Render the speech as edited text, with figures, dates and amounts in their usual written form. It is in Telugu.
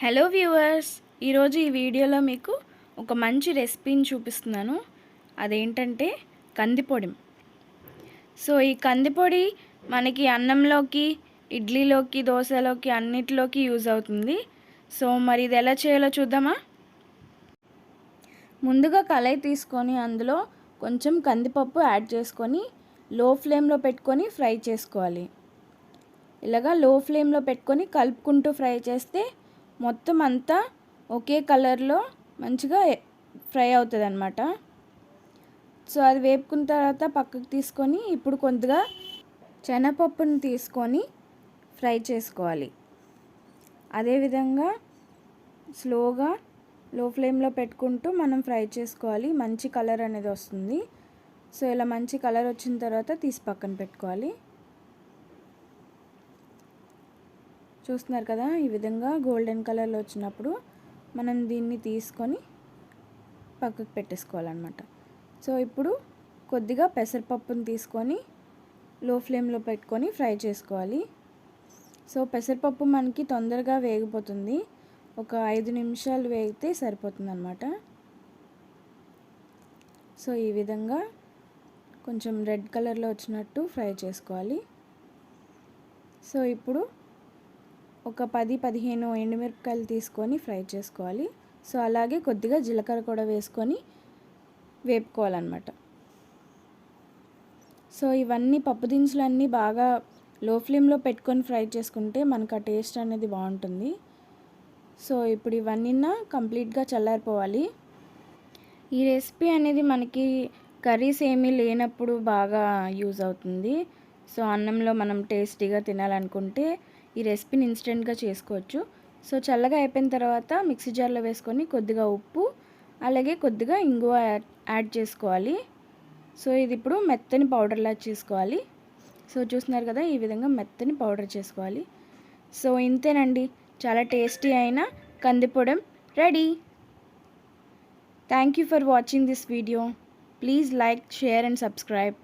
హలో వ్యూవర్స్, ఈరోజు ఈ వీడియోలో మీకు ఒక మంచి రెసిపీని చూపిస్తున్నాను. అదేంటంటే కందిపొడి. సో ఈ కందిపొడి మనకి అన్నంలోకి, ఇడ్లీలోకి, దోశలోకి అన్నిటిలోకి యూజ్ అవుతుంది. సో మరి ఇది ఎలా చేయాలో చూద్దామా? ముందుగా కళాయి తీసుకొని అందులో కొంచెం కందిపప్పు యాడ్ చేసుకొని లో ఫ్లేమ్లో పెట్టుకొని ఫ్రై చేసుకోవాలి. ఇలాగా లో ఫ్లేమ్లో పెట్టుకొని కలుపుకుంటూ ఫ్రై చేస్తే మొత్తం అంతా ఒకే కలర్లో మంచిగా ఫ్రై అవుతుంది అన్నమాట. సో అది వేపుకున్న తర్వాత పక్కకు తీసుకొని ఇప్పుడు కొద్దిగా శనగపప్పుని తీసుకొని ఫ్రై చేసుకోవాలి. అదేవిధంగా స్లోగా లో ఫ్లేమ్లో పెట్టుకుంటూ మనం ఫ్రై చేసుకోవాలి. మంచి కలర్ అనేది వస్తుంది. సో ఇలా మంచి కలర్ వచ్చిన తర్వాత తీసి పక్కన పెట్టుకోవాలి. చూస్తున్నారు కదా, ఈ విధంగా గోల్డెన్ కలర్లో వచ్చినప్పుడు మనం దీన్ని తీసుకొని పక్కకు పెట్టేసుకోవాలన్నమాట. సో ఇప్పుడు కొద్దిగా పెసరపప్పుని తీసుకొని లో ఫ్లేమ్లో పెట్టుకొని ఫ్రై చేసుకోవాలి. సో పెసరపప్పు మనకి తొందరగా వేగిపోతుంది. ఒక 5 నిమిషాలు వేగితే సరిపోతుంది అన్నమాట. సో ఈ విధంగా కొంచెం రెడ్ కలర్లో వచ్చినట్టు ఫ్రై చేసుకోవాలి. సో ఇప్పుడు ఒక 10-15 ఎండుమిరపకాయలు తీసుకొని ఫ్రై చేసుకోవాలి. సో అలాగే కొద్దిగా జీలకర్ర కూడా వేసుకొని వేపుకోవాలన్నమాట. సో ఇవన్నీ పప్పు దినుసులన్నీ బాగా లో ఫ్లేమ్లో పెట్టుకొని ఫ్రై చేసుకుంటే మనకు ఆ టేస్ట్ అనేది బాగుంటుంది. సో ఇప్పుడు ఇవన్నీ కంప్లీట్గా చల్లారిపోవాలి. ఈ రెసిపీ అనేది మనకి కర్రీస్ ఏమీ లేనప్పుడు బాగా యూజ్ అవుతుంది. సో అన్నంలో మనం టేస్టీగా తినాలనుకుంటే ఈ రెసిపీని ఇన్స్టెంట్గా చేసుకోవచ్చు. సో చల్లగా అయిపోయిన తర్వాత మిక్సీ జార్లో వేసుకొని కొద్దిగా ఉప్పు అలాగే కొద్దిగా ఇంగువ యాడ్ చేసుకోవాలి. సో ఇది ఇప్పుడు మెత్తని పౌడర్లా చేసుకోవాలి. సో చూస్తున్నారు కదా, ఈ విధంగా మెత్తని పౌడర్ చేసుకోవాలి. సో ఇంతేనండి, చాలా టేస్టీ అయిన కందిపొడి ready. Thank you for watching this video. Please like, share and subscribe.